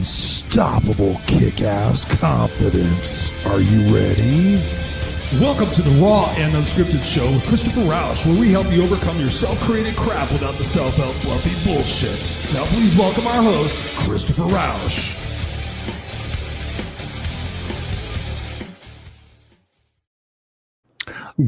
unstoppable kick-ass confidence. Are you ready? Welcome to the Raw and Unscripted show with Christopher Rausch, where we help you overcome your self-created crap without the self-help fluffy bullshit. Now please welcome our host, Christopher Rausch.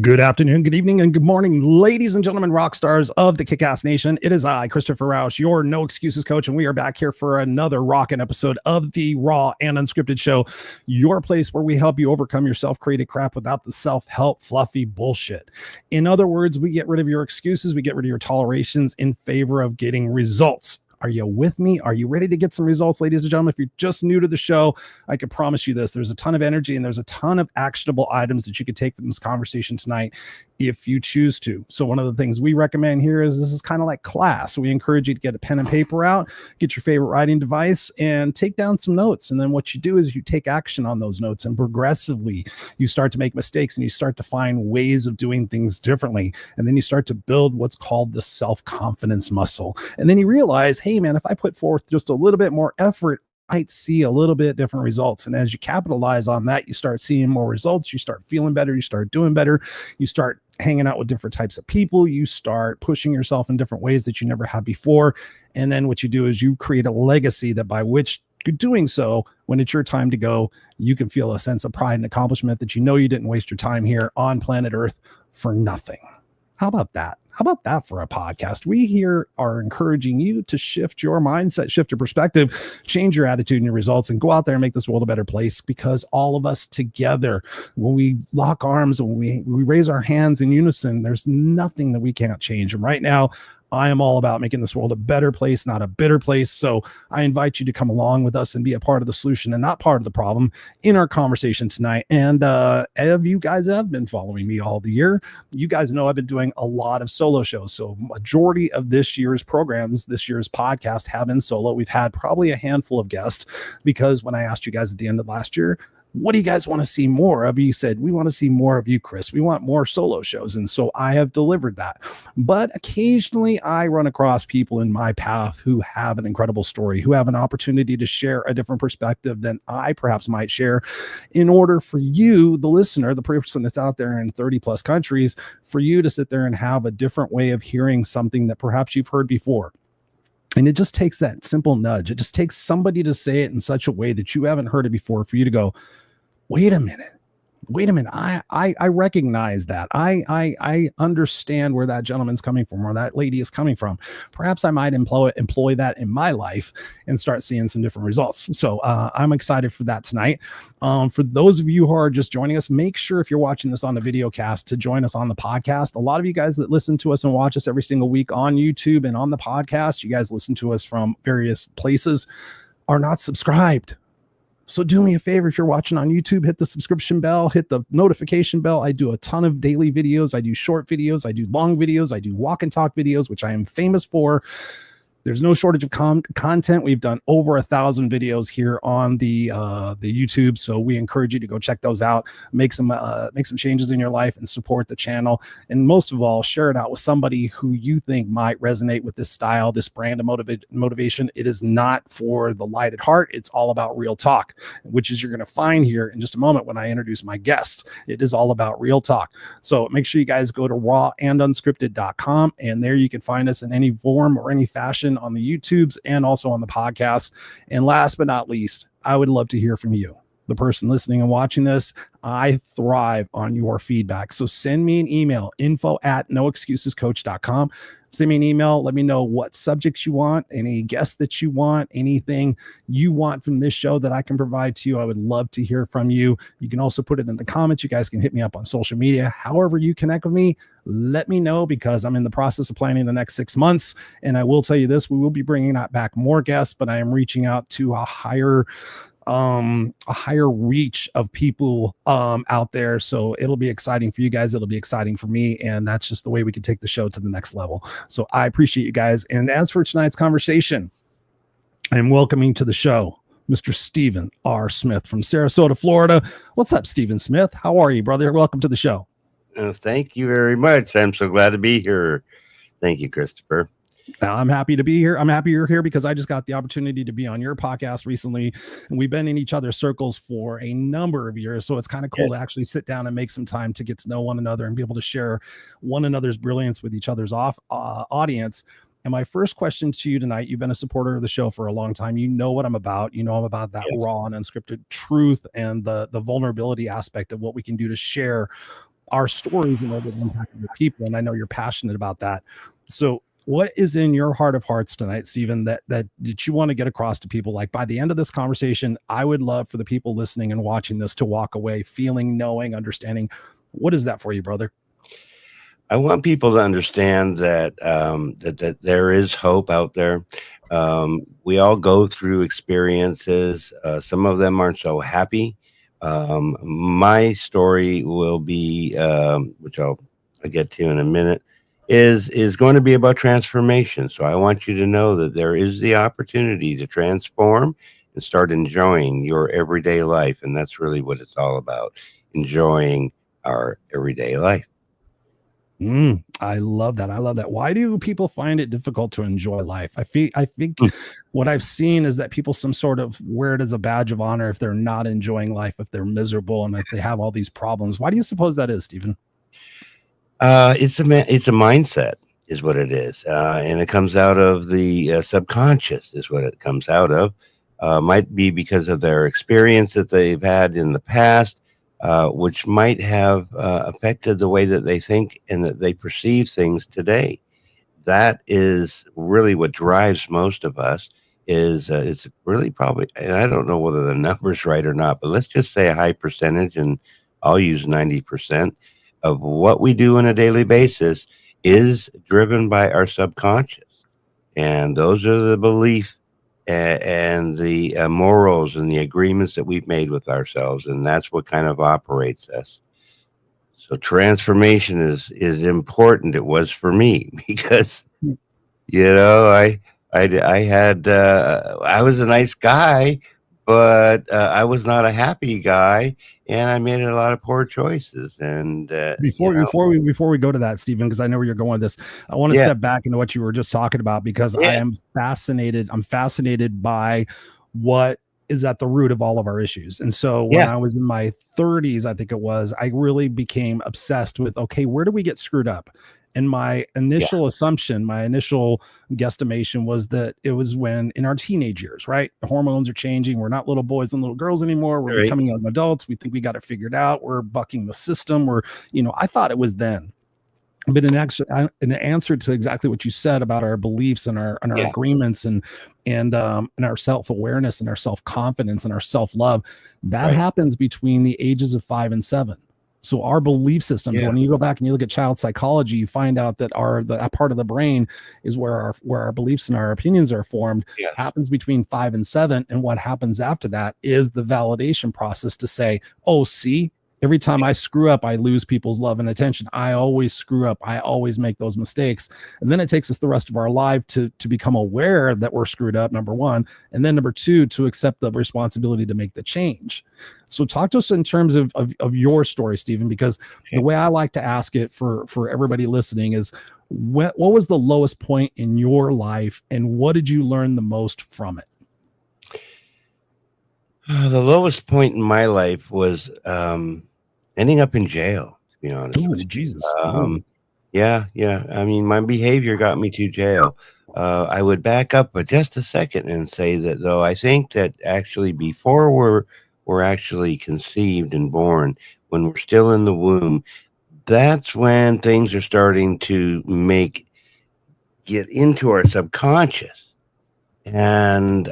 Good afternoon, good evening, and good morning, ladies and gentlemen, rock stars of the Kick-Ass Nation. It is I, Christopher Rausch, your No Excuses coach, and we are back here for another rockin' episode of the Raw and Unscripted show, your place where we help you overcome your self-created crap without the self-help fluffy bullshit. In other words, we get rid of your excuses, we get rid of your tolerations in favor of getting results. Are you with me? Are you ready to get some results, ladies and gentlemen? If you're just new to the show, I can promise you this. There's a ton of energy and there's a ton of actionable items that you could take from this conversation tonight if you choose to. So one of the things we recommend here is this is kind of like class. We encourage you to get a pen and paper out, get your favorite writing device, and take down some notes. And then what you do is you take action on those notes, and progressively you start to make mistakes and you start to find ways of doing things differently. And then you start to build what's called the self-confidence muscle. And then you realize, hey man, if I put forth just a little bit more effort, I might see a little bit different results. And as you capitalize on that, you start seeing more results, you start feeling better, you start doing better, you start hanging out with different types of people, you start pushing yourself in different ways that you never had before. And then what you do is you create a legacy that by which you're doing so, when it's your time to go, you can feel a sense of pride and accomplishment that you know you didn't waste your time here on planet Earth for nothing. How about that? How about that for a podcast? We here are encouraging you to shift your mindset, shift your perspective, change your attitude and your results, and go out there and make this world a better place, because all of us together, when we lock arms, when we raise our hands in unison, there's nothing that we can't change. And right now, I am all about making this world a better place, not a bitter place. So I invite you to come along with us and be a part of the solution and not part of the problem in our conversation tonight. And if you guys have been following me all the year, you guys know I've been doing a lot of solo shows. So majority of this year's programs, this year's podcast have been solo. We've had probably a handful of guests, because when I asked you guys at the end of last year, what do you guys want to see more of? You said, we want to see more of you, Chris. We want more solo shows. And so I have delivered that. But occasionally I run across people in my path who have an incredible story, who have an opportunity to share a different perspective than I perhaps might share, in order for you, the listener, the person that's out there in 30 plus countries, for you to sit there and have a different way of hearing something that perhaps you've heard before. And it just takes that simple nudge. It just takes somebody to say it in such a way that you haven't heard it before for you to go, wait a minute. I recognize that. I understand where that gentleman's coming from, or that lady is coming from. Perhaps I might employ that in my life and start seeing some different results. So I'm excited for that tonight. For those of you who are just joining us, make sure if you're watching this on the video cast to join us on the podcast. A lot of you guys that listen to us and watch us every single week on YouTube and on the podcast, you guys listen to us from various places, are not subscribed. So do me a favor, if you're watching on YouTube, hit the subscription bell, hit the notification bell. I do a ton of daily videos. I do short videos. I do long videos. I do walk and talk videos, which I am famous for. There's no shortage of content. We've done over 1,000 videos here on the YouTube, so we encourage you to go check those out, make some changes in your life, and support the channel. And most of all, share it out with somebody who you think might resonate with this style, this brand of motivation. It is not for the light at heart. It's all about real talk, which is you're going to find here in just a moment when I introduce my guests. It is all about real talk. So make sure you guys go to rawandunscripted.com, and there you can find us in any form or any fashion on the YouTubes and also on the podcast. And last but not least, I would love to hear from you, the person listening and watching this. I thrive on your feedback. So send me an email, info@noexcusescoach.com. Send me an email. Let me know what subjects you want, any guests that you want, anything you want from this show that I can provide to you. I would love to hear from you. You can also put it in the comments. You guys can hit me up on social media. However you connect with me, let me know, because I'm in the process of planning the next 6 months. And I will tell you this, we will be bringing back more guests, but I am reaching out to a higher reach of people out there. So it'll be exciting for you guys. It'll be exciting for me. And that's just the way we can take the show to the next level. So I appreciate you guys. And as for tonight's conversation, I'm welcoming to the show Mr. Stephen R. Smith from Sarasota, Florida. What's up, Stephen Smith? How are you, brother? Welcome to the show. Thank you very much. I'm so glad to be here. Thank you, Christopher. I'm happy to be here. I'm happy you're here because I just got the opportunity to be on your podcast recently, and we've been in each other's circles for a number of years. So it's kind of cool to actually sit down and make some time to get to know one another and be able to share one another's brilliance with each other's audience. And my first question to you tonight, you've been a supporter of the show for a long time. You know what I'm about. You know I'm about that raw and unscripted truth and the vulnerability aspect of what we can do to share our stories in order to impact other people. And I know you're passionate about that. So what is in your heart of hearts tonight, Stephen, that you want to get across to people? Like, by the end of this conversation, I would love for the people listening and watching this to walk away feeling, knowing, understanding. What is that for you, brother? I want people to understand that that there is hope out there. We all go through experiences. Some of them aren't so happy. My story will be, which I'll get to in a minute, is going to be about transformation. So I want you to know that there is the opportunity to transform and start enjoying your everyday life, and that's really what it's all about: enjoying our everyday life. I love that. I love that. Why do people find it difficult to enjoy life? I think what I've seen is that people some sort of wear it as a badge of honor if they're not enjoying life, if they're miserable, and if they have all these problems. Why do you suppose that is, Stephen? It's a mindset, is what it is, and it comes out of the subconscious, is what it comes out of. Might be because of their experience that they've had in the past. Which might have affected the way that they think and that they perceive things today. That is really what drives most of us. It's really probably, and I don't know whether the number's right or not, but let's just say a high percentage, and I'll use 90% of what we do on a daily basis is driven by our subconscious, and those are the beliefs and the morals and the agreements that we've made with ourselves, and that's what kind of operates us. So transformation is important. It was for me because I had I was a nice guy, but I was not a happy guy, and I made a lot of poor choices. And before we go to that, Stephen, because I know where you're going with this, I want to step back into what you were just talking about, because I am fascinated. I'm fascinated by what is at the root of all of our issues. And so when I was in my 30s, I think it was, I really became obsessed with, okay, where do we get screwed up? And my initial assumption, my initial guesstimation was that it was when in our teenage years, right? The hormones are changing. We're not little boys and little girls anymore. We're becoming young adults. We think we got it figured out. We're bucking the system. I thought it was then. But in answer to exactly what you said about our beliefs and our agreements and our self-awareness and our self-confidence and our self-love, that happens between the ages of 5 and 7. So our belief systems, when you go back and you look at child psychology, you find out that that part of the brain is where our beliefs and our opinions are formed, happens between 5 and 7. And what happens after that is the validation process to say, oh, see, every time I screw up, I lose people's love and attention. I always screw up. I always make those mistakes. And then it takes us the rest of our life to become aware that we're screwed up, number one. And then number two, to accept the responsibility to make the change. So talk to us in terms of your story, Stephen, because the way I like to ask it for everybody listening is, what was the lowest point in your life and what did you learn the most from it? The lowest point in my life was ending up in jail, to be honest with you. Jesus. Yeah. I mean, my behavior got me to jail. I would back up just a second and say that, though, I think that actually before we're actually conceived and born, when we're still in the womb, that's when things are starting to get into our subconscious. And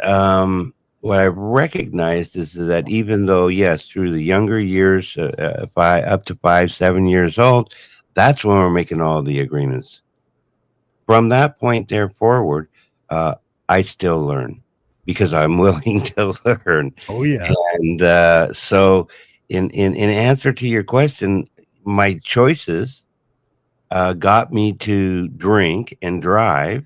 what I've recognized is that even though, yes, through the younger years, up to 5, 7 years old, that's when we're making all the agreements. From that point there forward, I still learn because I'm willing to learn. Oh, yeah. And so in answer to your question, my choices got me to drink and drive.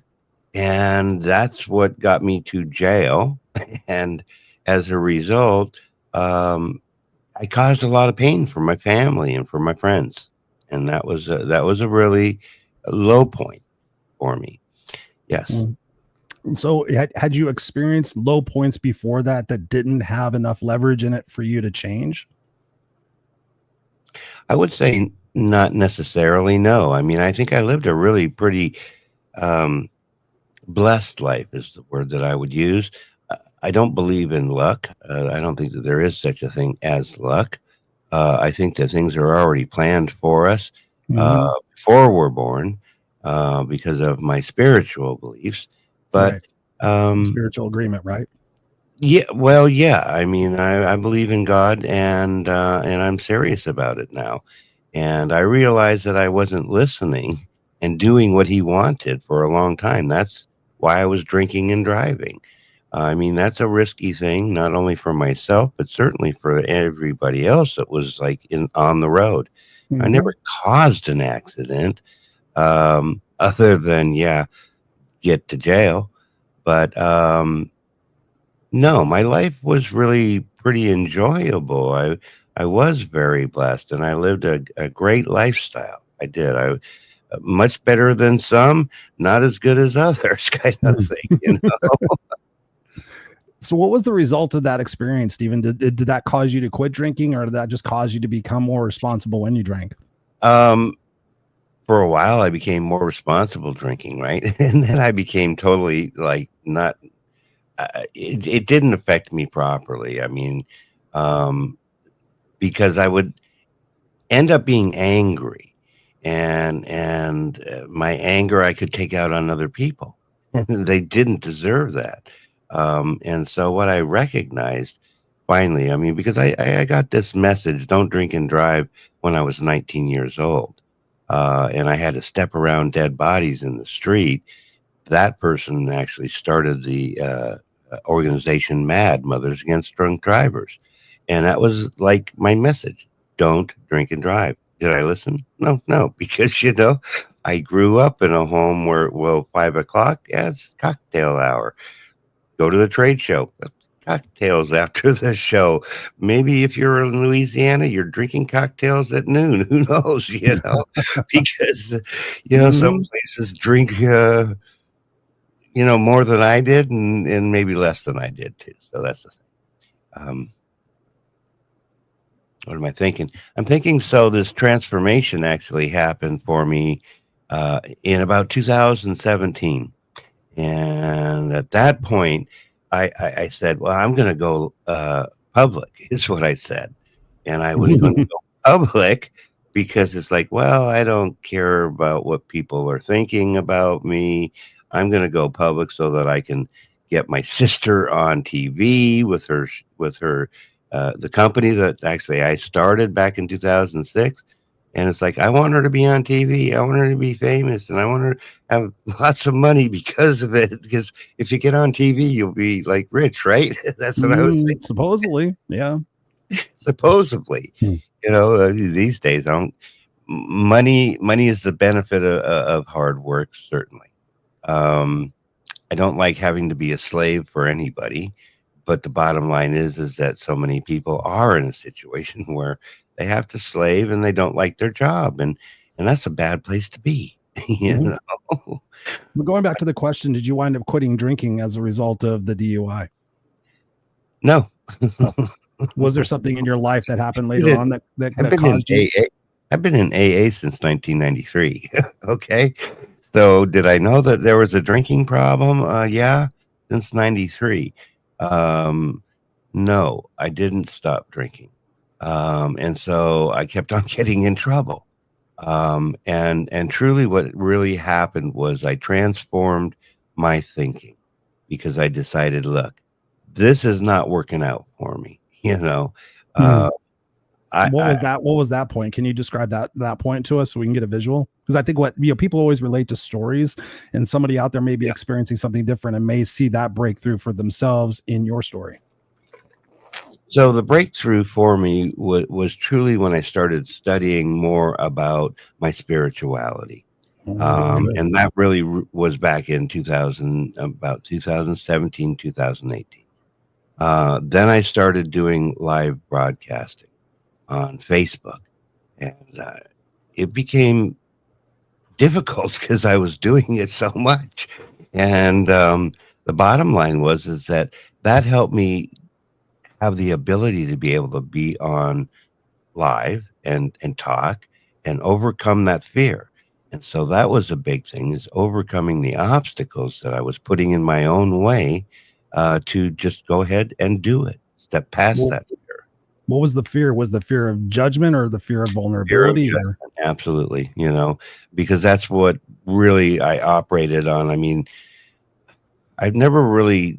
And that's what got me to jail. And as a result, I caused a lot of pain for my family and for my friends. And that was a really low point for me. Yes. So had you experienced low points before that didn't have enough leverage in it for you to change? I would say not necessarily. No. I mean, I think I lived a really pretty um, blessed life is the word that I would use. I don't believe in luck. I don't think that there is such a thing as luck. I think that things are already planned for us Mhm. before we're born because of my spiritual beliefs. But Right. um, Spiritual agreement, right? yeah, well, yeah. I mean, I believe in God, and I'm serious about it now. And I realized that I wasn't listening and doing what He wanted for a long time. That's why I was drinking and driving. I mean, that's a risky thing, not only for myself, but certainly for everybody else that was like in on the road. I Mhm. never caused an accident, other than get to jail. But no, my life was really pretty enjoyable. I was very blessed, and I lived a great lifestyle. I did. I much better than some, not as good as others, kind of Mhm. thing. You know. So what was the result of that experience, Stephen? Did that cause you to quit drinking, or did that just cause you to become more responsible when you drank? Um, for a while, I became more responsible drinking, right, and then I became totally like not. It didn't affect me properly. I mean, um, because I would end up being angry, and my anger I could take out on other people, and they didn't deserve that. And so what I recognized finally, I mean, because I got this message, don't drink and drive, when I was 19 years old. And I had to step around dead bodies in the street. That person actually started the organization MAD, Mothers Against Drunk Drivers. And that was like my message, don't drink and drive. Did I listen? No, no, because, I grew up in a home where, well, 5 o'clock, yeah, it's cocktail hour. Go to the trade show. Cocktails after the show. Maybe if you're in Louisiana, you're drinking cocktails at noon. Who knows? Because some Mhm. places drink more than I did, and maybe less than I did too. So that's the thing. Um, what am I thinking? I'm thinking so this transformation actually happened for me in about 2017. And at that point, I said, well, I'm going to go public, is what I said. And I was going to go public because it's like, well, I don't care about what people are thinking about me. I'm going to go public so that I can get my sister on TV with her the company that actually I started back in 2006. And it's like, I want her to be on TV. I want her to be famous, and I want her to have lots of money because of it. Because if you get on TV, you'll be like rich, right? That's what I was thinking. Supposedly, yeah. Supposedly, Hmm. these days, I don't. Money is the benefit of hard work, certainly. Um, I don't like having to be a slave for anybody, but the bottom line is that so many people are in a situation where they have to slave and they don't like their job, and that's a bad place to be. you Mhm. know. But going back to the question, did you wind up quitting drinking as a result of the DUI? No. Oh, was there something in your life that happened later Been on that that, I've that been in caused you? AA. I've been in AA since 1993. Okay. So did I know that there was a drinking problem? Yeah, since 93. Um, no, I didn't stop drinking. And so I kept on getting in trouble. And truly what really happened was I transformed my thinking because I decided, look, this is not working out for me. Hmm. Uh, I, What I was that? What was that point? Can you describe that point to us so we can get a visual? Because I think what people always relate to stories, and somebody out there may be yeah. experiencing something different and may see that breakthrough for themselves in your story. So the breakthrough for me was truly when I started studying more about my spirituality. Good. And that really was back in 2000, about 2017, 2018. Then I started doing live broadcasting on Facebook, and it became difficult because I was doing it so much, And the bottom line is that helped me have the ability to be able to be on live and talk and overcome that fear. And so that was a big thing, is overcoming the obstacles that I was putting in my own way, to just go ahead and do it. Step past Well, that fear. what was the fear? Was the fear of judgment or the fear of Fear of vulnerability? judgment, absolutely, because that's what really I operated on. I mean, I've never really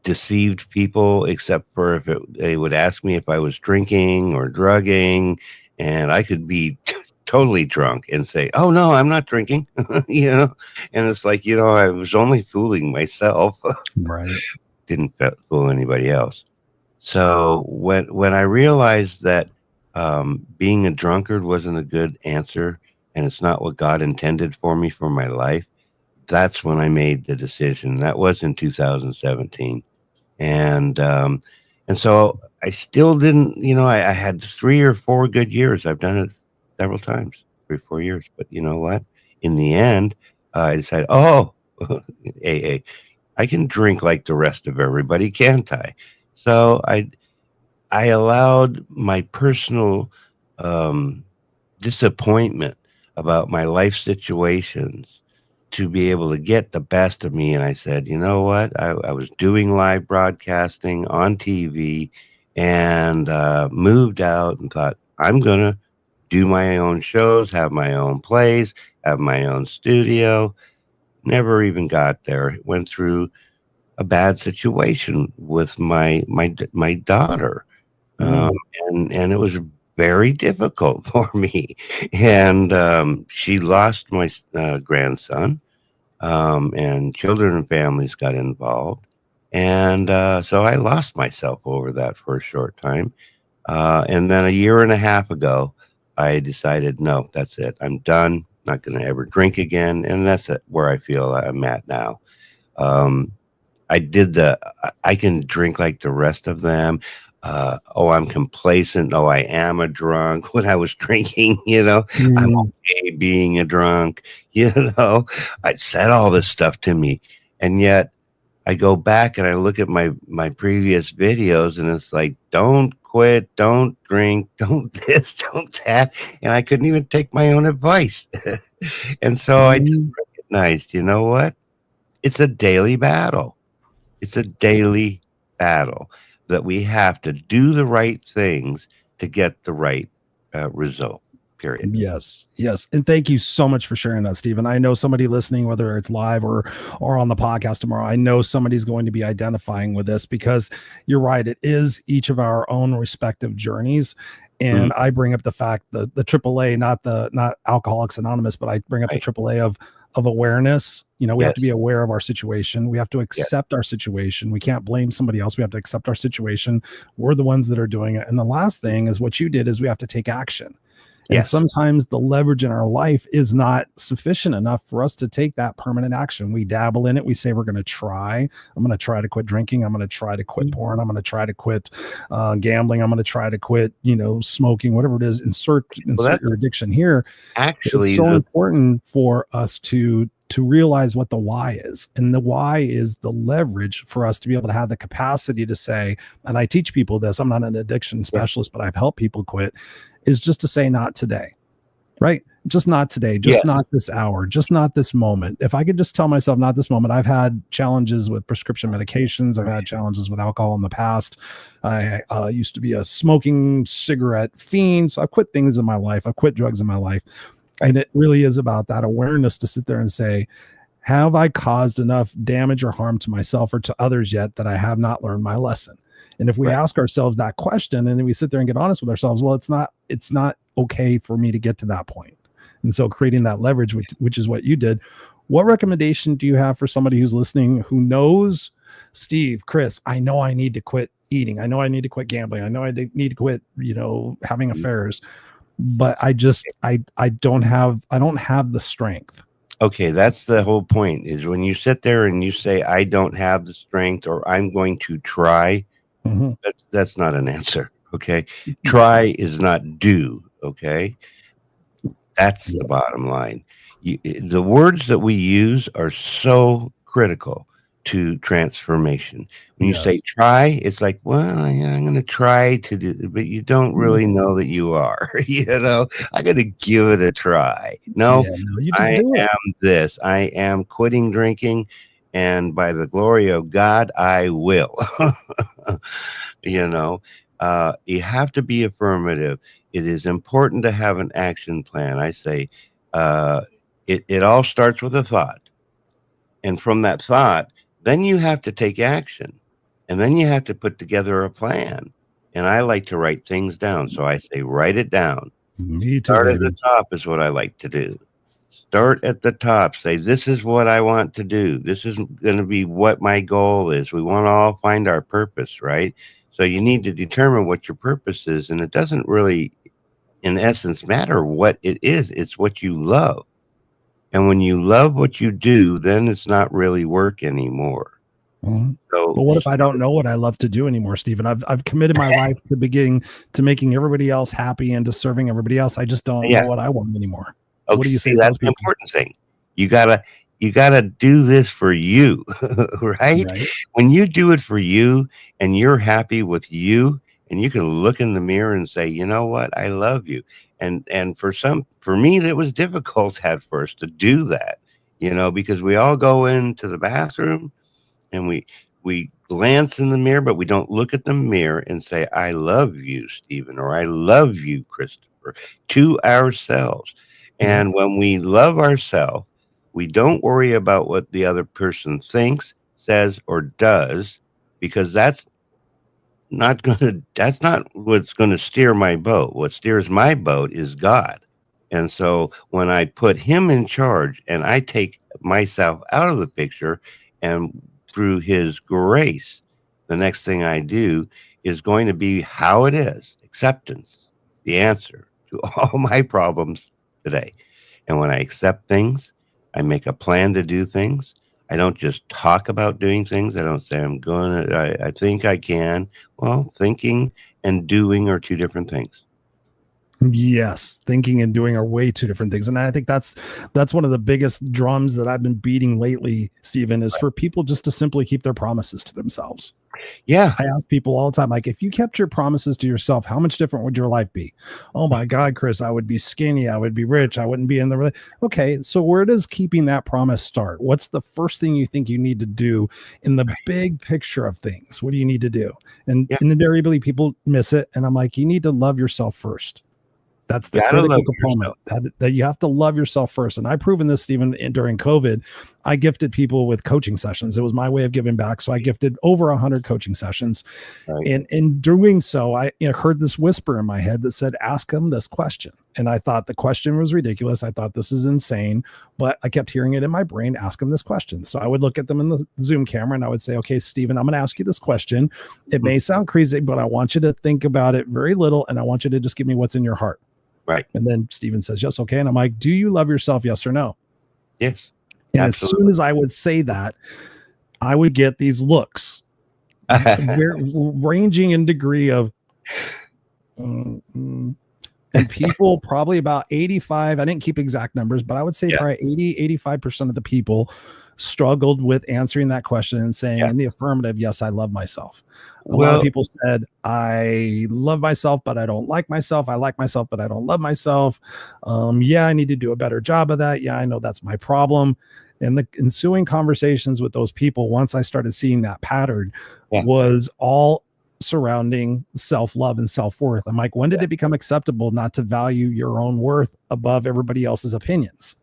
deceived people except for if they would ask me if I was drinking or drugging, and I could be totally drunk and say, "Oh no, I'm not drinking," and it's like, I was only fooling myself, Right. didn't fool anybody else. So when I realized that being a drunkard wasn't a good answer, and it's not what God intended for me for my life, that's when I made the decision. That was in 2017. And so I still didn't, I had 3 or 4 good years. I've done it several times, 3 or 4 years. But you know what? In the end, I decided, AA, I can drink like the rest of everybody, can't I? So I allowed my personal um, disappointment about my life situations to be able to get the best of me. And I said, you know what? I was doing live broadcasting on TV, and moved out and thought, I'm going to do my own shows, have my own plays, have my own studio. Never even got there. Went through a bad situation with my daughter, um, Mm. and it was very difficult for me. And she lost my grandson, and children and families got involved. And so I lost myself over that for a short time. And then a year and a half ago, I decided, no, that's it. I'm done. Not going to ever drink again. And that's where I feel I'm at now. Um, I can drink like the rest of them. I'm complacent. Oh, I am a drunk. When I was drinking, I'm Mm. okay being a drunk, I said all this stuff to me. And yet I go back and I look at my previous videos, and it's like, don't quit, don't drink, don't this, don't that. And I couldn't even take my own advice. And so I just Mm. recognized, you know what? It's a daily battle. It's a daily battle that we have to do the right things to get the right result, period. Yes, yes, and thank you so much for sharing that, Stephen. I know somebody listening, whether it's live or on the podcast tomorrow, I know somebody's going to be identifying with this, because you're right. It is each of our own respective journeys, Mhm. and I bring up the fact that the AAA, not Alcoholics Anonymous, but I bring up the Right. AAA of awareness. We have to Yes. be aware of our situation. We have to Yes. accept our situation. We can't blame somebody else. We have to accept our situation. We're the ones that are doing it. And the last thing is what you did, is we have to take action. And Yes. sometimes the leverage in our life is not sufficient enough for us to take that permanent action. We dabble in it. We say, we're going to try. I'm going to try to quit drinking. I'm going to try to quit porn. I'm going to try to quit gambling. I'm going to try to quit, smoking, whatever it is. Insert Well, your addiction here. It's actually so the important for us to realize what the why is. And the why is the leverage for us to be able to have the capacity to say, and I teach people this, I'm not an addiction specialist, but I've helped people quit, is just to say, not today, right? Just not today, just Yes. not this hour, just not this moment. If I could just tell myself, not this moment. I've had challenges with prescription medications. I've had challenges with alcohol in the past. I used to be a smoking cigarette fiend. So I've quit things in my life. I've quit drugs in my life. And it really is about that awareness to sit there and say, have I caused enough damage or harm to myself or to others yet that I have not learned my lesson? And if we Right. ask ourselves that question, and then we sit there and get honest with ourselves, well, it's not okay for me to get to that point. And so creating that leverage, which is what you did. What recommendation do you have for somebody who's listening, who knows, Steve, Chris, I know I need to quit eating. I know I need to quit gambling. I know I need to quit, having affairs, but I don't have the strength. Okay, that's the whole point, is when you sit there and you say, I don't have the strength, or I'm going to try, Mhm. that's not an answer. Okay. Try is not do. Okay. That's Yeah. the bottom line. The words that we use are so critical to transformation. When you say Yes. try, it's like, well, yeah, I'm going to try to do it, but you don't really know that you are. I'm going to give it a try. No, Yeah, no, you just I do it. am this. I am quitting drinking, and by the glory of God, I will. you know, you have to be affirmative. It is important to have an action plan. I say, it all starts with a thought. And from that thought, then you have to take action. And then you have to put together a plan. And I like to write things down. So I say, write it down. Me too, Start at the baby. top is what I like to do. Start at the top. Say, this is what I want to do. This is going to be what my goal is. We want to all find our purpose, right? So you need to determine what your purpose is. And it doesn't really, in essence, matter what it is. It's what you love. And when you love what you do, then it's not really work anymore. Mhm. So But what if I don't know what I love to do anymore, Stephen? I've committed my life to making everybody else happy and to serving everybody else. I just don't know yeah. what I want anymore. Oh, What do you say see, to that's those the people? important thing. You gotta do this for you, right? Right? When you do it for you and you're happy with you, and you can look in the mirror and say, you know what, I love you. And for me, that was difficult at first to do that, because we all go into the bathroom and we glance in the mirror, but we don't look at the mirror and say, I love you, Stephen, or I love you, Christopher, to ourselves. Yep. And when we love ourselves, we don't worry about what the other person thinks, says, or does, because that's not what's gonna steer my boat. What steers my boat is God. And so when I put him in charge and I take myself out of the picture, and through his grace, the next thing I do is going to be how it is, acceptance, the answer to all my problems today. And when I accept things, I make a plan to do things. I don't just talk about doing things. I don't say I think I can. Well, thinking and doing are two different things. Yes, thinking and doing are way two different things. And I think that's one of the biggest drums that I've been beating lately, Stephen, is for people just to simply keep their promises to themselves. Yeah. I ask people all the time, like, if you kept your promises to yourself, how much different would your life be? Oh my God, Chris, I would be skinny. I would be rich. I wouldn't be in the. Okay, so where does keeping that promise start? What's the first thing you think you need to do in the big picture of things? What do you need to do? And Yeah. invariably, people miss it. And I'm like, you need to love yourself first. That's the Gotta critical love component yourself. that you have to love yourself first. And I've proven this, Stephen, during COVID. I gifted people with coaching sessions. It was my way of giving back. So I gifted over 100 coaching sessions. Right. And in doing so, I heard this whisper in my head that said, ask them this question. And I thought the question was ridiculous. I thought this is insane, but I kept hearing it in my brain, ask them this question. So I would look at them in the Zoom camera and I would say, okay, Stephen, I'm going to ask you this question. It may sound crazy, but I want you to think about it very little. And I want you to just give me what's in your heart. Right. And then Stephen says, yes, okay. And I'm like, do you love yourself? Yes or no? Yes. And Absolutely. as soon as I would say that, I would get these looks ranging in degree of, and people probably about 85, I didn't keep exact numbers, but I would say probably 85% of the people struggled with answering that question and saying in the affirmative, yes, I love myself. A lot of people said, I love myself, but I don't like myself. I like myself, but I don't love myself. Yeah, I need to do a better job of that. Yeah, I know that's my problem. And the ensuing conversations with those people, once I started seeing that pattern, was all surrounding self-love and self-worth. I'm like, when did it become acceptable not to value your own worth above everybody else's opinions?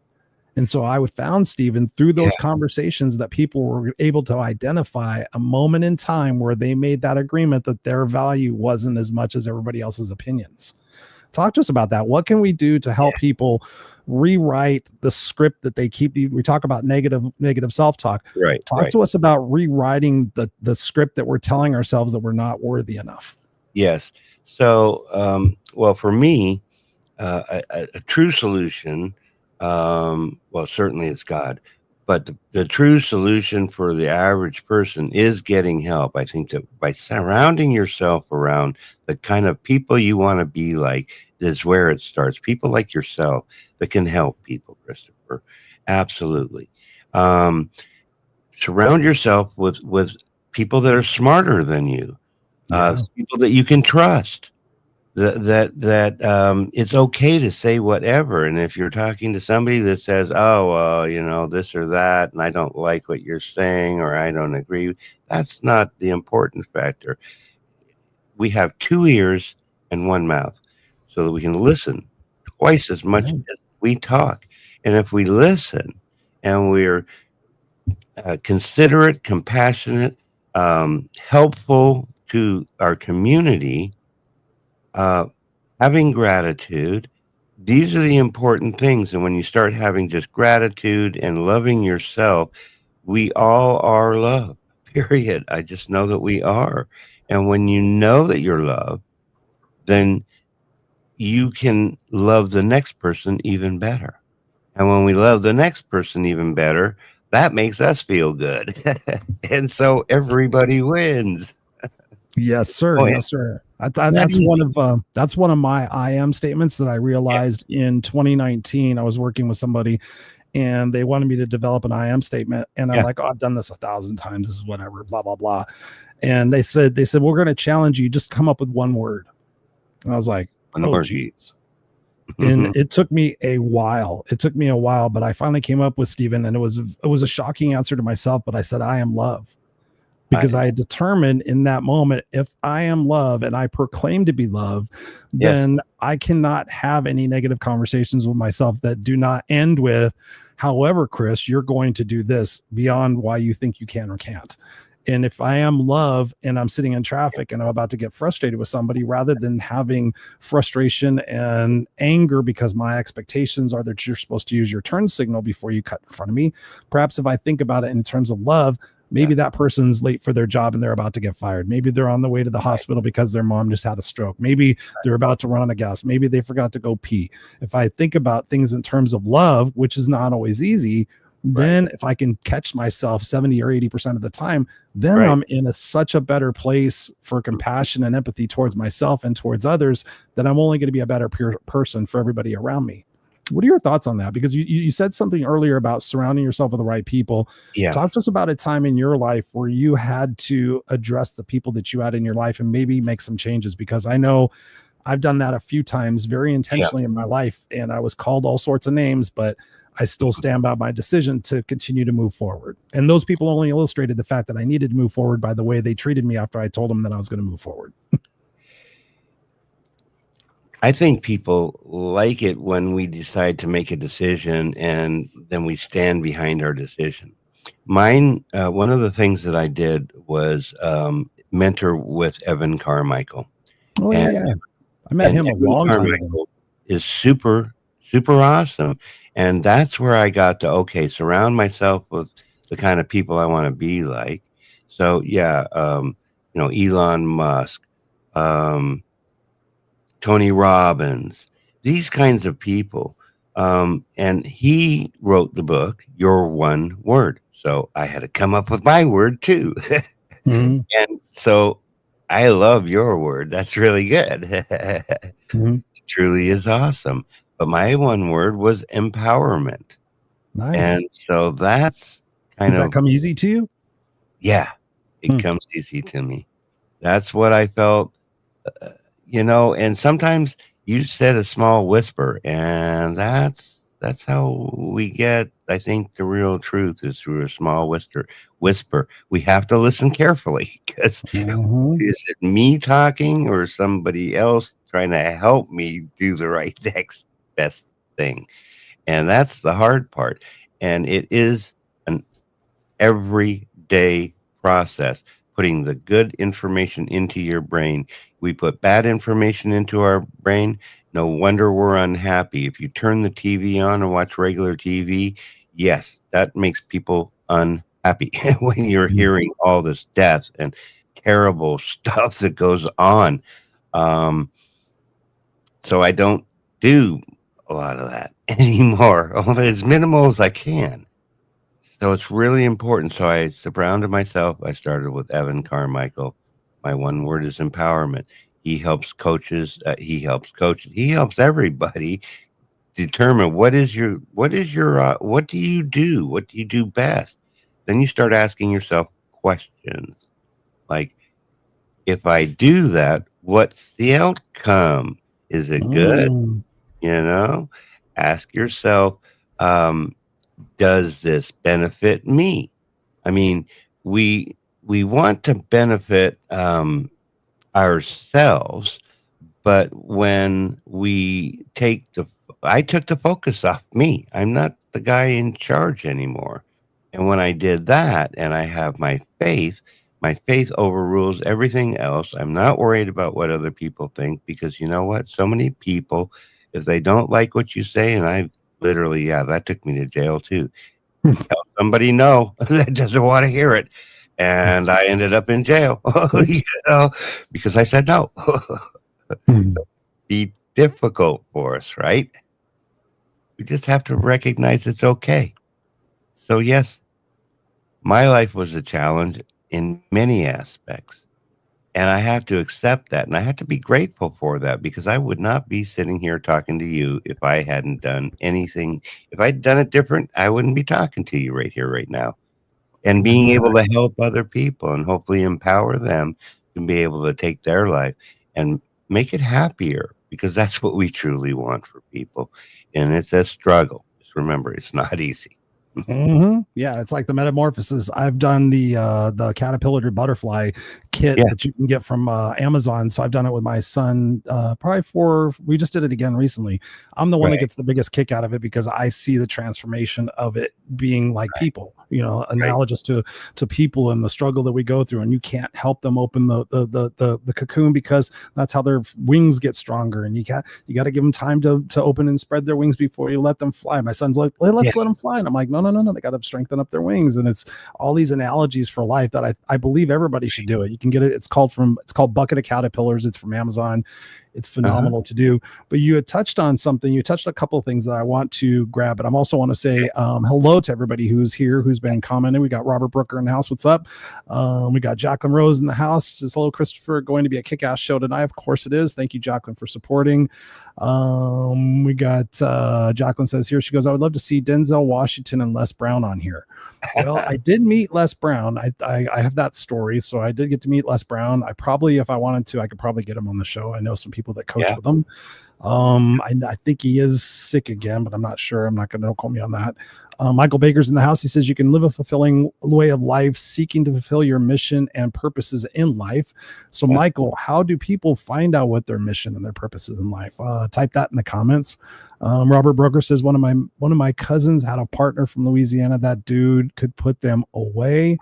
And so I found, Stephen, through those conversations that people were able to identify a moment in time where they made that agreement that their value wasn't as much as everybody else's opinions. Talk to us about that. What can we do to help people rewrite the script that they keep? We talk about negative self-talk. Right. Talk to us about rewriting the script that we're telling ourselves that we're not worthy enough. Yes. So, well, for me, a true solution, well, certainly it's God, but the true solution for the average person is getting help. I think that by surrounding yourself around the kind of people you want to be like is where it starts. People like yourself that can help people, Christopher. Absolutely. surround yourself with people that are smarter than you, Yeah. people that you can trust. That it's okay to say whatever. And if you're talking to somebody that says, "Oh, this or that, and I don't like what you're saying, or I don't agree," that's not the important factor. We have two ears and one mouth, so that we can listen twice as much Right. as we talk. And if we listen and we're considerate, compassionate, helpful to our community, uh, having gratitude, these are the important things. And when you start having just gratitude and loving yourself, we all are loved, period. I just know that we are. And when you know that you're loved, then you can love the next person even better. And when we love the next person even better, that makes us feel good. And so everybody wins. Yes, sir. Oh, yeah. Yes, sir. Not easy. That's one of my I am statements that I Yeah. realized in 2019. I was working with somebody and they wanted me to develop an I am statement. And I'm Yeah. like, oh, I've done this 1,000 times. This is whatever, blah, blah, blah. And they said, we're going to challenge you. Just come up with one word. And I was like, One oh, word. geez. And it took me a while. But I finally came up with Stephen, and it was a shocking answer to myself. But I said, I am love. Because I determined in that moment, if I am love and I proclaim to be love, then I cannot have any negative conversations with myself that do not end with, however, Chris, you're going to do this beyond why you think you can or can't. And if I am love and I'm sitting in traffic and I'm about to get frustrated with somebody, rather than having frustration and anger because my expectations are that you're supposed to use your turn signal before you cut in front of me, perhaps if I think about it in terms of love, maybe that person's late for their job and they're about to get fired. Maybe they're on the way to the hospital because their mom just had a stroke. Maybe they're about to run out of gas. Maybe they forgot to go pee. If I think about things in terms of love, which is not always easy, then if I can catch myself 70 or 80% of the time, then I'm in such a better place for compassion and empathy towards myself and towards others, that I'm only going to be a better person for everybody around me. What are your thoughts on that? Because you said something earlier about surrounding yourself with the right people. Yeah. Talk to us about a time in your life where you had to address the people that you had in your life and maybe make some changes, because I know I've done that a few times very intentionally in my life, and I was called all sorts of names, but I still stand by my decision to continue to move forward. And those people only illustrated the fact that I needed to move forward by the way they treated me after I told them that I was going to move forward. I think people like it when we decide to make a decision and then we stand behind our decision. Mine, one of the things that I did was mentor with Evan Carmichael. Oh, and, yeah. I met him a Evan long time ago. Carmichael is super, super awesome. And that's where I got to, surround myself with the kind of people I want to be like. So, Elon Musk, Tony Robbins, these kinds of people. And he wrote the book, Your One Word. So I had to come up with my word too. Mhm. And so I love your word. That's really good. Mhm. It truly is awesome. But my one word was empowerment. Nice. And so that's kind Did that of, come easy to you? it comes easy to me. That's what I felt. And sometimes you said a small whisper, and that's how we get, I think, the real truth is through a small whisper. We have to listen carefully, because Mhm. is it me talking or somebody else trying to help me do the right next best thing? And that's the hard part. And it is an everyday process, putting the good information into your brain. We put bad information into our brain. No wonder we're unhappy. If you turn the TV on and watch regular TV, yes, that makes people unhappy when you're hearing all this death and terrible stuff that goes on. So I don't do a lot of that anymore, as minimal as I can. So it's really important. So I surrounded myself. I started with Evan Carmichael. My one word is empowerment. He helps coaches. He helps coaches. He helps everybody determine what do you do? What do you do best? then you start asking yourself questions like, if I do that, what's the outcome? Is it good? Mm. You know, ask yourself, um, does this benefit me? I mean, we want to benefit ourselves, but when we I took the focus off me. I'm not the guy in charge anymore. And when I did that and I have my faith overrules everything else. I'm not worried about what other people think because you know what? So many people, if they don't like what you say, and I literally, yeah, that took me to jail too. Tell somebody no that doesn't want to hear it. And I ended up in jail, you know, because I said no. Be difficult for us, right? We just have to recognize it's okay. So, yes, my life was a challenge in many aspects. And I have to accept that. And I have to be grateful for that because I would not be sitting here talking to you if I hadn't done anything. If I'd done it different, I wouldn't be talking to you right here, right now. And being able to help other people and hopefully empower them to be able to take their life and make it happier because that's what we truly want for people. And it's a struggle. Just remember, it's not easy. Yeah, it's like the metamorphosis. I've done the caterpillar to butterfly kit Yeah, that you can get from Amazon. So I've done it with my son. We just did it again recently. I'm the one that right, gets the biggest kick out of it because I see the transformation of it being like people, right. analogous to people and the struggle that we go through. And you can't help them open the cocoon because that's how their wings get stronger. And you got to give them time to open and spread their wings before you let them fly. My son's like, let's let them fly. And I'm like, no, they got to strengthen up their wings. And it's all these analogies for life that I believe everybody should do it. You can get it. It's called Bucket of Caterpillars. It's from Amazon. It's Uh-huh. phenomenal to do. But you had touched on something. You touched a couple of things that I want to grab. But I also want to say hello to everybody who's here, who's been commenting. We got Robert Brooker in the house. What's up? We got Jacqueline Rose in the house. Says hello, Christopher. Going to be a kick-ass show tonight. Of course it is. Thank you, Jacqueline, for supporting. We got Jacqueline says here. She goes, I would love to see Denzel Washington and Les Brown on here. Well, I did meet Les Brown. I have that story. So I did get to meet Les Brown. I probably, if I wanted to, I could probably get him on the show. I know some people that coach Yeah. with him. I think he is sick again, but I'm not sure. I'm not going to, don't quote me on that. Michael Baker's in the house. He says you can live a fulfilling way of life, seeking to fulfill your mission and purposes in life. So, Yeah. Michael, how do people find out what their mission and their purposes in life? Type that in the comments. Robert Broker says one of my cousins had a partner from Louisiana. That dude could put them away.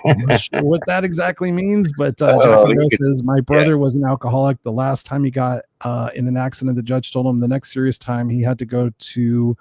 I'm not sure what that exactly means, but Oh, Jackie you Rose could, says my yeah. brother was an alcoholic. The last time he got in an accident, the judge told him the next serious time he had to go to.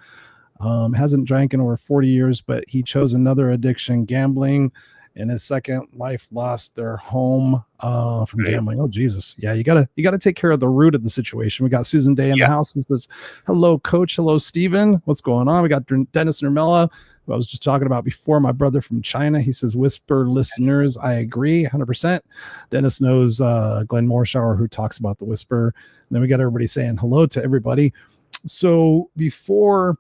Hasn't drank in over 40 years, but he chose another addiction, gambling. In his second life, lost their home from Right. gambling. Oh Jesus, yeah, you gotta take care of the root of the situation. We got Susan Day in the Yeah. house. This says, "Hello, Coach. Hello, Stephen. What's going on?" We got Dennis Nermella, who I was just talking about before. My brother from China. He says, "Whisper listeners, I agree, 100%." Dennis knows Glenn Morshower, who talks about the whisper. And then we got everybody saying hello to everybody. So before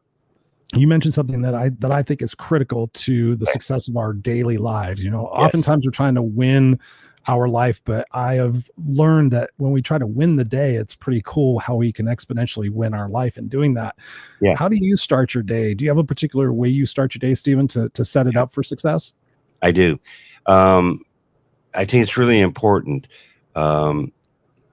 you mentioned something that I think is critical to the success of our daily lives. Yes. Oftentimes we're trying to win our life, but I have learned that when we try to win the day, it's pretty cool how we can exponentially win our life in doing that. Yeah. How do you start your day? Do you have a particular way you start your day, Stephen, to set it Yeah. up for success? I do. Um, I think it's really important. Um,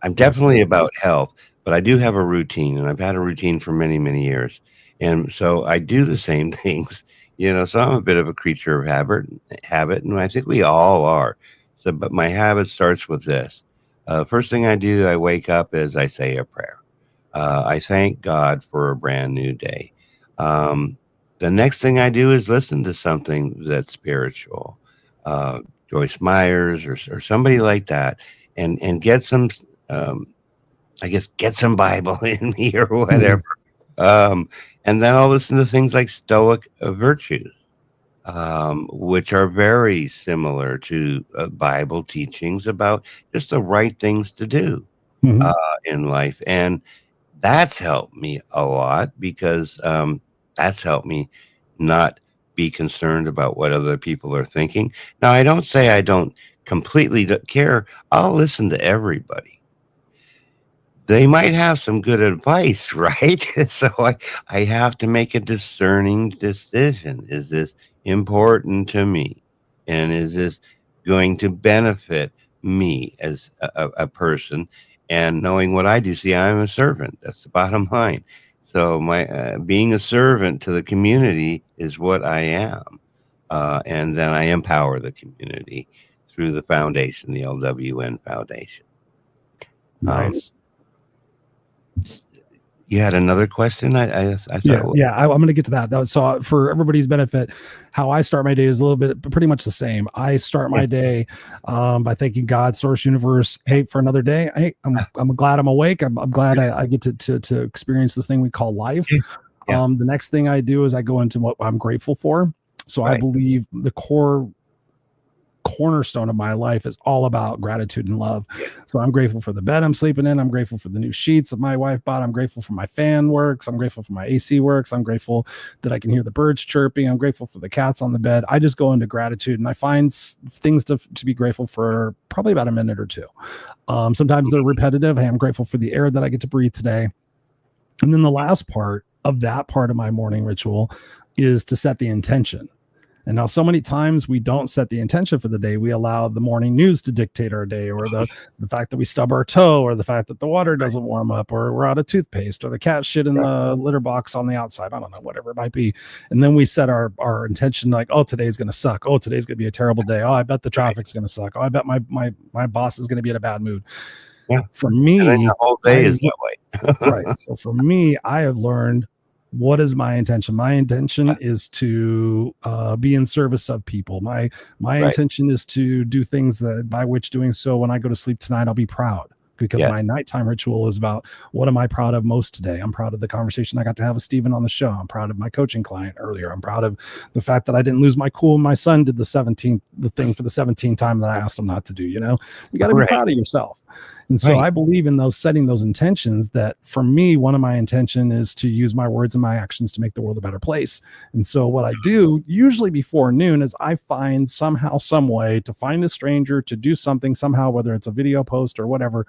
I'm Yes. definitely about health, but I do have a routine, and I've had a routine for many, many years. And so I do the same things, so I'm a bit of a creature of habit, and I think we all are. So, but my habit starts with this. First thing I do, I wake up is I say a prayer. I thank God for a brand new day. Um, the next thing I do is listen to something that's spiritual, uh, Joyce Myers or somebody like that, and get some um, I guess get some Bible in me or whatever. Mhm. Um, and then I'll listen to things like Stoic virtues, which are very similar to Bible teachings about just the right things to do Mhm. in life. And that's helped me a lot because that's helped me not be concerned about what other people are thinking. Now, I don't say I don't completely care. I'll listen to everybody. They might have some good advice, right? So I have to make a discerning decision. Is this important to me? And is this going to benefit me as a person? And knowing what I do, see, I'm a servant. That's the bottom line. So my being a servant to the community is what I am. And then I empower the community through the foundation, the LWN Foundation. Nice. You had another question? I thought. I'm going to get to that. So for everybody's benefit, how I start my day is a little bit, pretty much the same. I start my day by thanking God, source, universe. Hey, for another day. Hey, I'm glad I'm awake. I'm glad I get to experience this thing we call life. Yeah. The next thing I do is I go into what I'm grateful for. So I believe the cornerstone of my life is all about gratitude and love. So I'm grateful for the bed I'm sleeping in. I'm grateful for the new sheets that my wife bought. I'm grateful for my fan works. I'm grateful for my AC works. I'm grateful that I can hear the birds chirping. I'm grateful for the cats on the bed. I just go into gratitude and I find things to be grateful for probably about a minute or two. Sometimes they're repetitive. Hey, I'm grateful for the air that I get to breathe today. And then the last part of that part of my morning ritual is to set the intention. And now so many times we don't set the intention for the day. We allow the morning news to dictate our day, or the fact that we stub our toe, or the fact that the water doesn't warm up, or we're out of toothpaste, or the cat shit in the litter box on the outside. I don't know, whatever it might be. And then we set our intention like, oh, today's going to suck. Oh, today's going to be a terrible day. Oh, I bet the traffic's going to suck. Oh, I bet my boss is going to be in a bad mood. Yeah. For me, and then the whole day is that way. Right. So for me, I have learned, what is my intention? My intention is to be in service of people. My intention is to do things that by which doing so, when I go to sleep tonight, I'll be proud, because my nighttime ritual is about, what am I proud of most today? I'm proud of the conversation I got to have with Steven on the show. I'm proud of my coaching client earlier. I'm proud of the fact that I didn't lose my cool. My son did the thing for the 17th time that I asked him not to do. You got to be proud of yourself. And so I believe in setting those intentions. That for me, one of my intention is to use my words and my actions to make the world a better place. And so what I do usually before noon is I find somehow, some way to find a stranger, to do something somehow, whether it's a video post or whatever,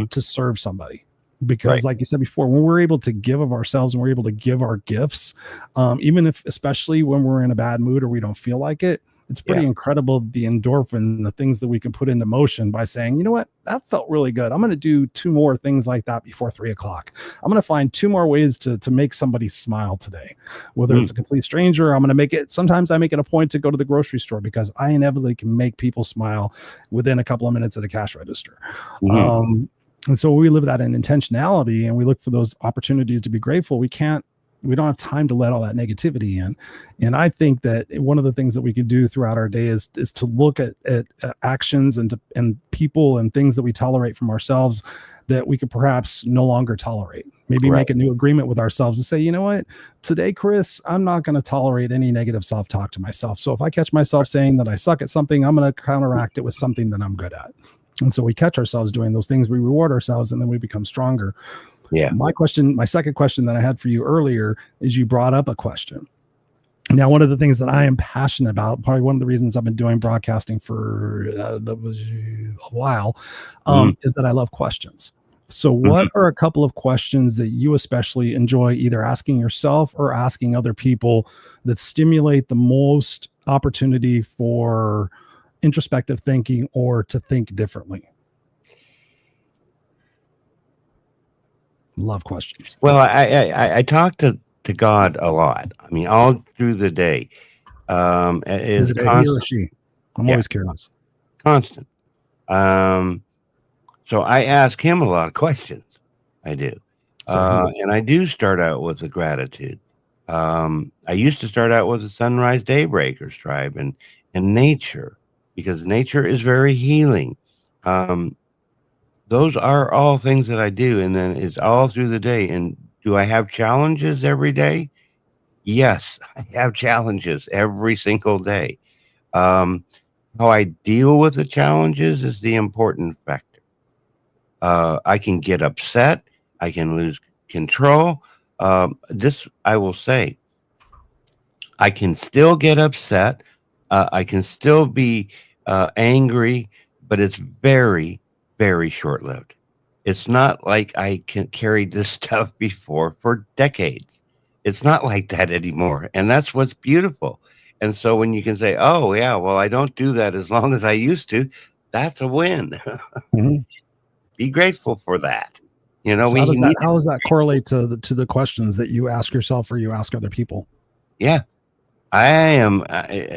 to serve somebody. Because like you said before, when we're able to give of ourselves and we're able to give our gifts, especially when we're in a bad mood or we don't feel like it, it's pretty incredible, the endorphin, the things that we can put into motion by saying, you know what, that felt really good. I'm going to do 2 more things like that before 3 o'clock. I'm going to find 2 more ways to make somebody smile today, whether it's a complete stranger. I'm going to make it. Sometimes I make it a point to go to the grocery store because I inevitably can make people smile within a couple of minutes at a cash register. And so we live that in intentionality and we look for those opportunities to be grateful. We don't have time to let all that negativity in. And I think that one of the things that we can do throughout our day is to look at actions and people and things that we tolerate from ourselves that we could perhaps no longer tolerate. Maybe make a new agreement with ourselves and say, you know what, today, Chris, I'm not going to tolerate any negative self-talk to myself. So if I catch myself saying that I suck at something, I'm going to counteract it with something that I'm good at. And so we catch ourselves doing those things, we reward ourselves, and then we become stronger. Yeah. My second question that I had for you earlier is, you brought up a question. Now, one of the things that I am passionate about, probably one of the reasons I've been doing broadcasting for a while, is that I love questions. So what are a couple of questions that you especially enjoy either asking yourself or asking other people that stimulate the most opportunity for introspective thinking or to think differently? Love questions. Well, I talk to God a lot. I mean, all through the day. Is it constant. he or she? I'm always curious. Constant. So I ask him a lot of questions. I do. And I do start out with the gratitude. I used to start out with the sunrise daybreakers tribe and nature, because nature is very healing. Those are all things that I do, and then it's all through the day. And do I have challenges every day? Yes, I have challenges every single day. How I deal with the challenges is the important factor. I can get upset. I can lose control. This I will say. I can still get upset. I can still be angry, but it's very, very short lived. It's not like I can carry this stuff before for decades. It's not like that anymore. And that's what's beautiful. And so when you can say, oh, yeah, well, I don't do that as long as I used to, that's a win. Mhm. Be grateful for that. You know, So how we does that need, how does that correlate to the questions that you ask yourself or you ask other people? yeah, I am.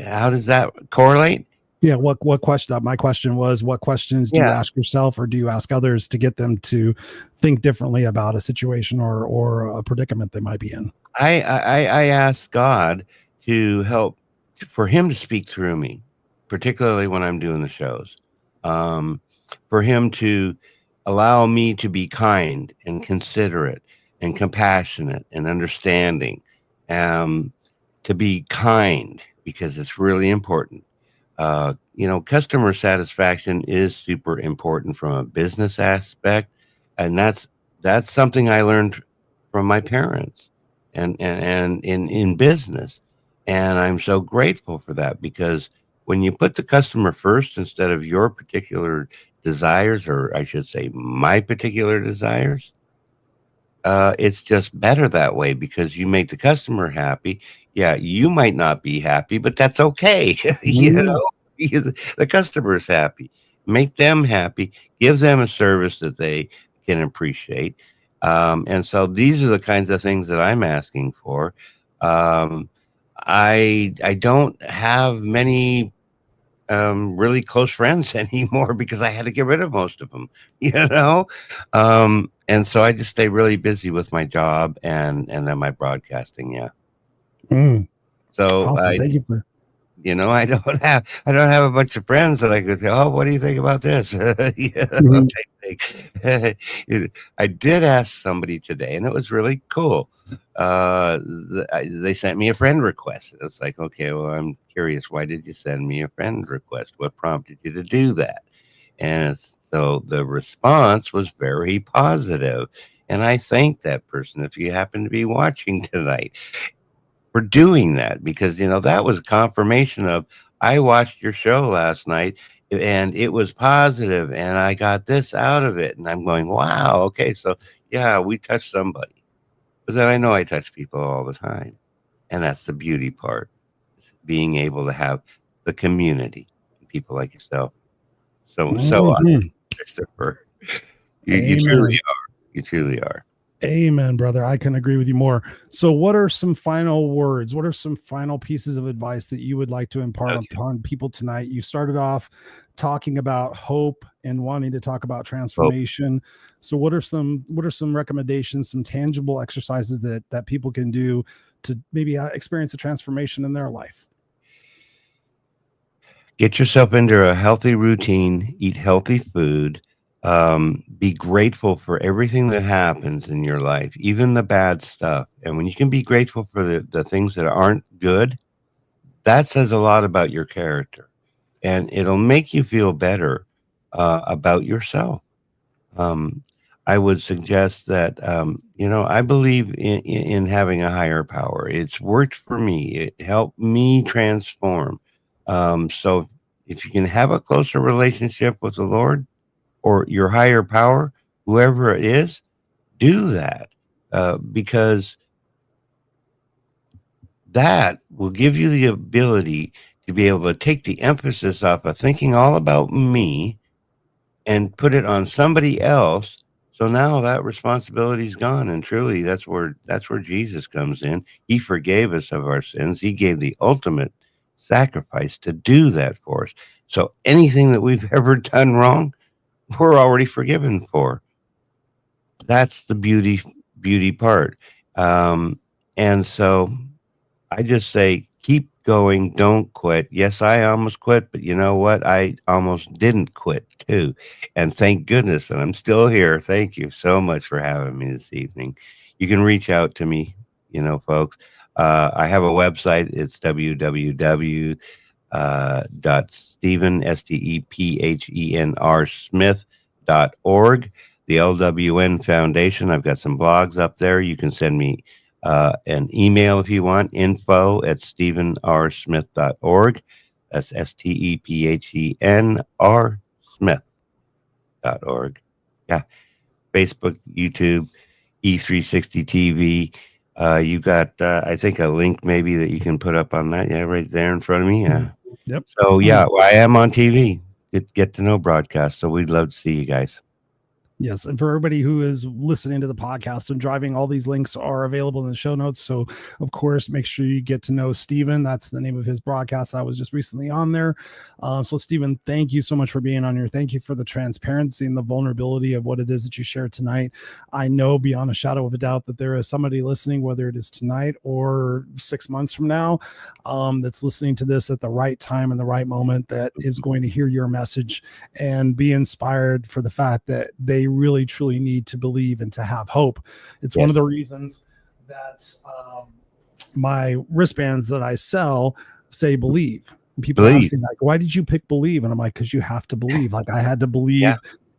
How does that correlate? Yeah, what question? My question was, what questions do you Yeah, ask yourself or do you ask others to get them to think differently about a situation or a predicament they might be in? I ask God to help for Him to speak through me, particularly when I'm doing the shows. Um, for Him to allow me to be kind and considerate and compassionate and understanding, um, to be kind because it's really important. Customer satisfaction is super important from a business aspect, and that's something I learned from my parents and in business. And I'm so grateful for that because when you put the customer first instead of your particular desires, or I should say my particular desires, it's just better that way because you make the customer happy. Yeah, you might not be happy, but that's okay. Mhm. Because the customer's happy. Make them happy. Give them a service that they can appreciate. And so these are the kinds of things that I'm asking for. Um, I don't have many really close friends anymore because I had to get rid of most of them, you know? And so I just stay really busy with my job and then my broadcasting. Yeah. Mm, So awesome. Thank you for I don't have a bunch of friends that I could say, oh, what do you think about this? Mhm. Type thing. I did ask somebody today, and it was really cool. They sent me a friend request. It's like, okay, well, I'm curious. Why did you send me a friend request? What prompted you to do that? And so the response was very positive. And I thank that person if you happen to be watching tonight for doing that because that was confirmation of I watched your show last night and it was positive and I got this out of it and I'm going, wow, okay, so yeah, we touched somebody. But then I know I touch people all the time, and that's the beauty part, is being able to have the community, people like yourself. So Mhm. Christopher, you truly Amen. are. You truly are. Amen, brother. I can agree with you more. So, what are some final words? What are some final pieces of advice that you would like to impart Okay. upon people tonight? You started off talking about hope and wanting to talk about Well, transformation. So, what are some recommendations, some tangible exercises that people can do to maybe experience a transformation in their life? get yourself into a healthy routine, eat healthy food, be grateful for everything that happens in your life, even the bad stuff. And when you can be grateful for the things that aren't good, that says a lot about your character. And it'll make you feel better about yourself. Um, I would suggest that, I believe in having a higher power. It's worked for me. It helped me transform. So if you can have a closer relationship with the Lord or your higher power, whoever it is, do that because that will give you the ability to be able to take the emphasis off of thinking all about me and put it on somebody else. So now that responsibility's gone, and truly, that's where Jesus comes in. He forgave us of our sins. He gave the ultimate sacrifice to do that for us. So anything that we've ever done wrong, we're already forgiven for. That's the beauty part. Um, and so I just say, keep going, don't quit. Yes, I almost quit, but you know what? I almost didn't quit too. And thank goodness that I'm still here. Thank you so much for having me this evening. You can reach out to me, folks. I have a website. It's www Stephen, Stephenr Smith.org. The LWN Foundation. I've got some blogs up there. You can send me An email if you want, info@stephenrsmith.org. That's STEPHENR Smith.org. Yeah. Facebook, YouTube, E360 TV. You got, I think, a link maybe that you can put up on that. Yeah, right there in front of me. Yeah. Yep. So, yeah, I am on TV. Get to know broadcast. So we'd love to see you guys. Yes, and for everybody who is listening to the podcast and driving, all these links are available in the show notes. So, of course, make sure you get to know Stephen. That's the name of his broadcast. I was just recently on there. So, Stephen, thank you so much for being on here. Thank you for the transparency and the vulnerability of what it is that you shared tonight. I know beyond a shadow of a doubt that there is somebody listening, whether it is tonight or 6 months from now, that's listening to this at the right time and the right moment, that is going to hear your message and be inspired for the fact that they really truly need to believe and to have hope. It's one of the reasons that my wristbands that I sell say believe. People ask me like, why did you pick believe? And I'm like, because you have to believe. Like I had to believe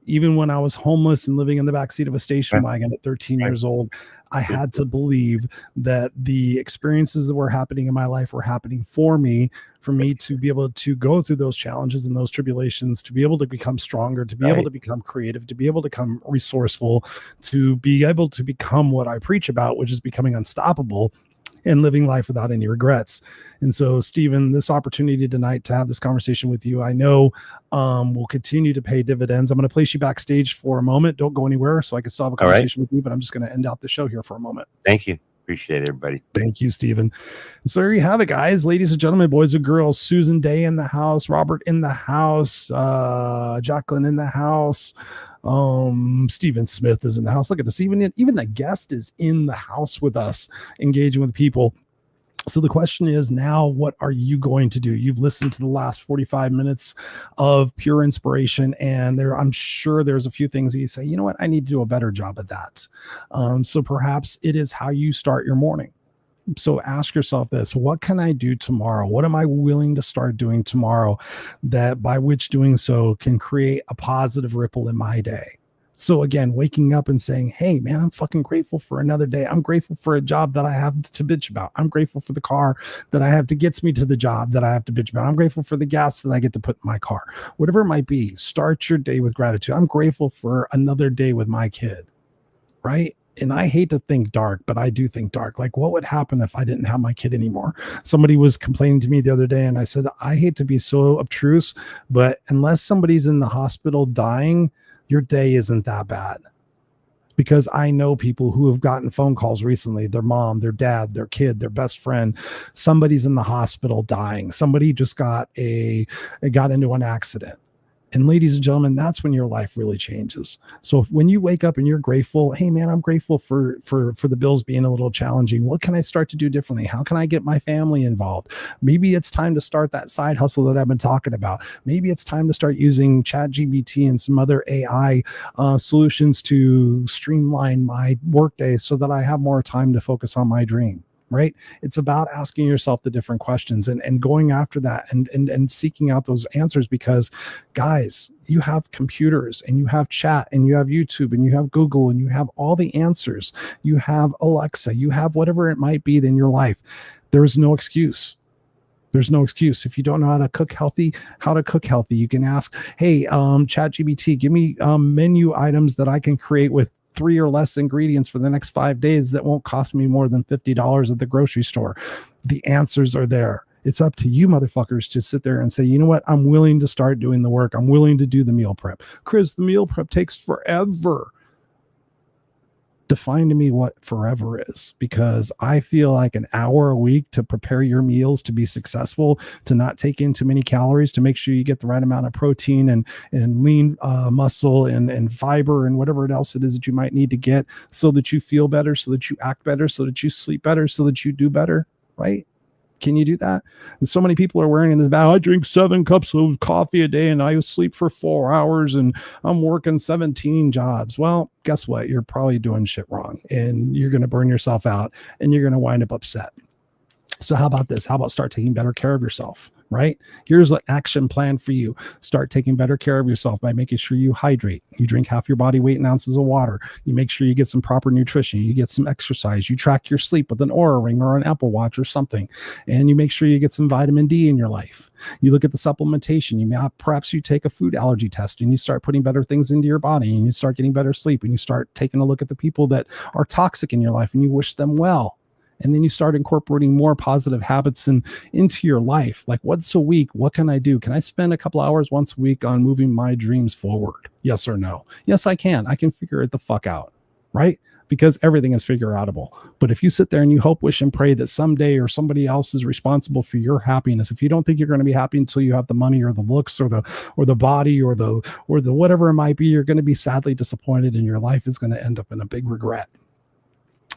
even when I was homeless and living in the backseat of a station wagon at 13 years old. I had to believe that the experiences that were happening in my life were happening for me to be able to go through those challenges and those tribulations, to be able to become stronger, to be able to become creative, to be able to become resourceful, to be able to become what I preach about, which is becoming unstoppable and living life without any regrets. And so, Stephen, this opportunity tonight to have this conversation with you, I know will continue to pay dividends. I'm going to place you backstage for a moment. Don't go anywhere so I can still have a conversation with you, but I'm just going to end out the show here for a moment. Thank you. Appreciate it, everybody. Thank you, Stephen. And so there you have it, guys. Ladies and gentlemen, boys and girls, Susan Day in the house, Robert in the house, Jacqueline in the house. Stephen Smith is in the house. Look at this. Even the guest is in the house with us, engaging with people. So the question is now, what are you going to do? You've listened to the last 45 minutes of pure inspiration, and I'm sure there's a few things that you say, you know what, I need to do a better job at that. So perhaps it is how you start your morning. So ask yourself this: what can I do tomorrow? What am I willing to start doing tomorrow that by which doing so can create a positive ripple in my day? So again, waking up and saying, hey man, I'm fucking grateful for another day. I'm grateful for a job that I have to bitch about. I'm grateful for the car that I have to gets me to the job that I have to bitch about. I'm grateful for the gas that I get to put in my car. Whatever it might be, start your day with gratitude. I'm grateful for another day with my kid, right? And I hate to think dark, but I do think dark. Like, what would happen if I didn't have my kid anymore? Somebody was complaining to me the other day, and I said, I hate to be so obtruse, but unless somebody's in the hospital dying, your day isn't that bad. Because I know people who have gotten phone calls recently, their mom, their dad, their kid, their best friend, somebody's in the hospital dying. Somebody just got into an accident. And ladies and gentlemen, that's when your life really changes. So when you wake up and you're grateful, hey man, I'm grateful for the bills being a little challenging. What can I start to do differently? How can I get my family involved? Maybe it's time to start that side hustle that I've been talking about. Maybe it's time to start using ChatGPT and some other AI solutions to streamline my workday so that I have more time to focus on my dream. Right? It's about asking yourself the different questions and going after that and seeking out those answers, because guys, you have computers and you have chat and you have YouTube and you have Google and you have all the answers. You have Alexa, you have whatever it might be in your life. There's no excuse. There's no excuse. If you don't know how to cook healthy, you can ask, hey, ChatGPT, give me menu items that I can create with 3 or less ingredients for the next 5 days that won't cost me more than $50 at the grocery store. The answers are there. It's up to you motherfuckers to sit there and say, you know what? I'm willing to start doing the work. I'm willing to do the meal prep. Chris, the meal prep takes forever. Define to me what forever is, because I feel like an hour a week to prepare your meals to be successful, to not take in too many calories, to make sure you get the right amount of protein and lean muscle and fiber and whatever else it is that you might need to get so that you feel better, so that you act better, so that you sleep better, so that you do better, right? Can you do that? And so many people are wearing in this bag, I drink 7 cups of coffee a day and I sleep for 4 hours and I'm working 17 jobs. Well, guess what? You're probably doing shit wrong and you're going to burn yourself out and you're going to wind up upset. So how about this? How about start taking better care of yourself? right? Here's an action plan for you. Start taking better care of yourself by making sure you hydrate. You drink half your body weight in ounces of water. You make sure you get some proper nutrition. You get some exercise. You track your sleep with an Oura Ring or an Apple Watch or something. And you make sure you get some vitamin D in your life. You look at the supplementation. Perhaps you take a food allergy test and you start putting better things into your body, and you start getting better sleep, and you start taking a look at the people that are toxic in your life and you wish them well. And then you start incorporating more positive habits into your life. Like once a week, what can I do? Can I spend a couple hours once a week on moving my dreams forward? Yes or no? Yes, I can. I can figure it the fuck out, right? Because everything is figure outable. But if you sit there and you hope, wish, and pray that someday or somebody else is responsible for your happiness, if you don't think you're going to be happy until you have the money or the looks or the body or the whatever it might be, you're going to be sadly disappointed, and your life is going to end up in a big regret.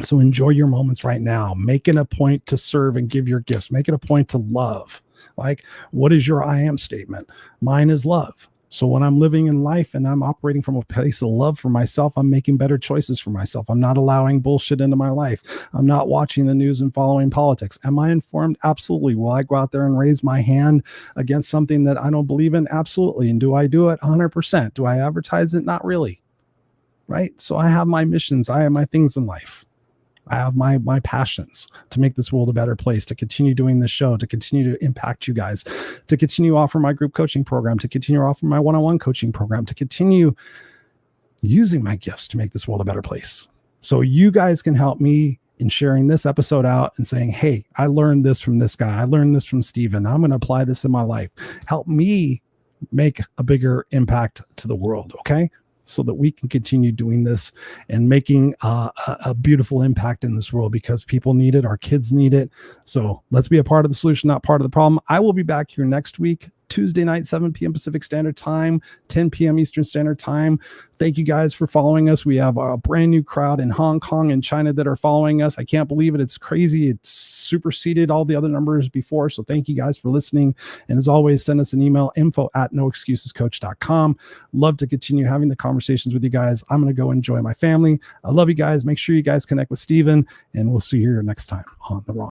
So enjoy your moments right now. Make it a point to serve and give your gifts. Make it a point to love. Like, what is your I am statement? Mine is love. So when I'm living in life and I'm operating from a place of love for myself, I'm making better choices for myself. I'm not allowing bullshit into my life. I'm not watching the news and following politics. Am I informed? Absolutely. Will I go out there and raise my hand against something that I don't believe in? Absolutely. And do I do it 100%? Do I advertise it? Not really. Right? So I have my missions. I have my things in life. I have my passions to make this world a better place, to continue doing this show, to continue to impact you guys, to continue offer my group coaching program, to continue offer my one-on-one coaching program, to continue using my gifts to make this world a better place. So you guys can help me in sharing this episode out and saying, hey, I learned this from this guy. I learned this from Steven. I'm going to apply this in my life. Help me make a bigger impact to the world. Okay. So that we can continue doing this and making a beautiful impact in this world, because people need it. Our kids need it. So let's be a part of the solution, not part of the problem. I will be back here next week, Tuesday night, 7 p.m. Pacific Standard Time, 10 p.m. Eastern Standard Time. Thank you guys for following us. We have a brand new crowd in Hong Kong and China that are following us. I can't believe it. It's crazy. It's superseded all the other numbers before. So thank you guys for listening. And as always, send us an email, info@noexcusescoach.com. Love to continue having the conversations with you guys. I'm going to go enjoy my family. I love you guys. Make sure you guys connect with Steven, and we'll see you here next time on The Raw.